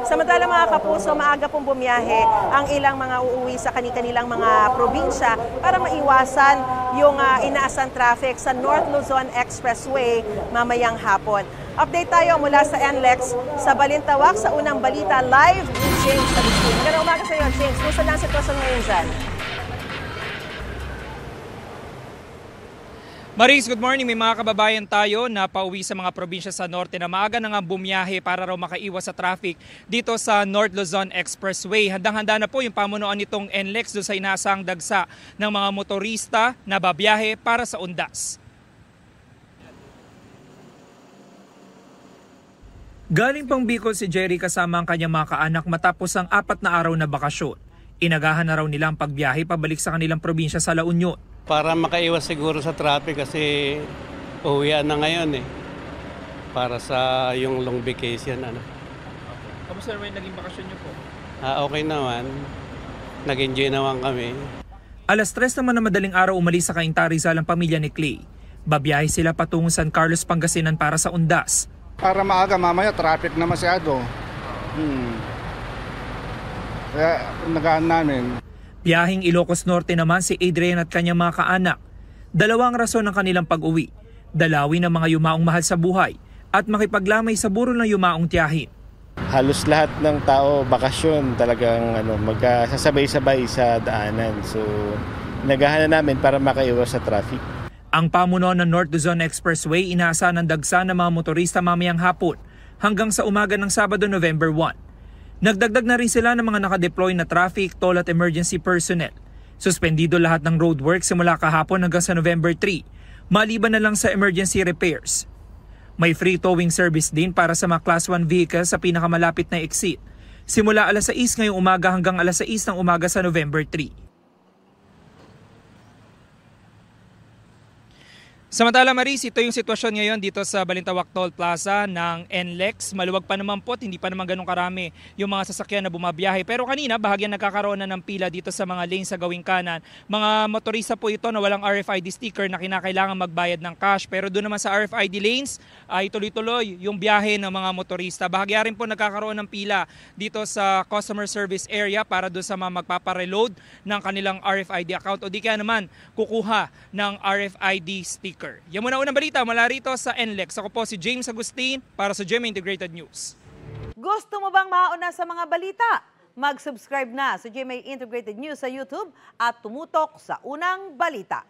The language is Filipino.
Samantala mga kapuso, maaga pong bumiyahe ang ilang mga uuwi sa kanilang mga probinsya para maiwasan yung inaasang traffic sa North Luzon Expressway mamayang hapon. Update tayo mula sa NLEX sa Balintawak sa unang balita live ni James Agustin. Magandang umaga sa iyo, James. Kumusta na ang sitwasyon ngayon dyan? Maris, good morning. May mga kababayan tayo na pauwi sa mga probinsya sa norte na maaga na nga bumiyahe para raw makaiwas sa traffic dito sa North Luzon Expressway. Handang-handa na po yung pamunuan nitong NLEX doon sa inaasang dagsa ng mga motorista na babiyahe para sa undas. Galing pang Bicol si Jerry kasama ang kanyang mga kaanak matapos ang 4 na araw na bakasyon. Inagahan na raw nila ang pagbiyahe pabalik sa kanilang probinsya sa La Union. Para makaiwas siguro sa traffic kasi uwian na ngayon eh. Para sa yung long vacation. Kamusta naman yung naging bakasyon niyo po? Okay naman. Nag-enjoy naman kami. Alas 3 naman na madaling araw umalis sa Cainta Rizal ang pamilya ni Clay. Babiyahe sila patungong San Carlos, Pangasinan para sa undas. Para maaga mamaya traffic na masyado. Kaya nagaan namin. Biyahing Ilocos Norte naman si Adrian at kanyang mga kaanak. Dalawang rason ng kanilang pag-uwi. Dalawin ng mga yumaong mahal sa buhay at makipaglamay sa burol ng yumaong tiyahin. Halos lahat ng tao bakasyon talagang magkasabay-sabay sa daanan. So nagahan na namin para makaiwas sa traffic. Ang pamunuan ng North Luzon Expressway inaasahan ng dagsa ng mga motorista mamayang hapon hanggang sa umaga ng Sabado, November 1. Nagdagdag na rin sila ng mga nakadeploy na traffic, toll at emergency personnel. Suspendido lahat ng roadwork simula kahapon hanggang sa November 3, maliban na lang sa emergency repairs. May free towing service din para sa mga Class 1 vehicles sa pinakamalapit na exit, simula alas 6 ngayong umaga hanggang alas 6 ng umaga sa November 3. Samantala Maris, ito yung sitwasyon ngayon dito sa Balintawak Toll Plaza ng NLEX. Maluwag pa naman po, hindi pa naman ganun karami yung mga sasakyan na bumabiyahe. Pero kanina, bahagyan nagkakaroon na ng pila dito sa mga lane sa gawing kanan. Mga motorista po ito na walang RFID sticker na kinakailangan magbayad ng cash. Pero doon naman sa RFID lanes, ay tuloy-tuloy yung biyahe ng mga motorista. Bahagya rin po nagkakaroon ng pila dito sa customer service area para doon sa mga magpapareload ng kanilang RFID account o di kaya naman kukuha ng RFID sticker. Yan muna unang balita mula rito sa NLEX. Ako po si James Agustin para sa GMA Integrated News. Gusto mo bang mauna sa mga balita? Mag-subscribe na sa GMA Integrated News sa YouTube at tumutok sa unang balita.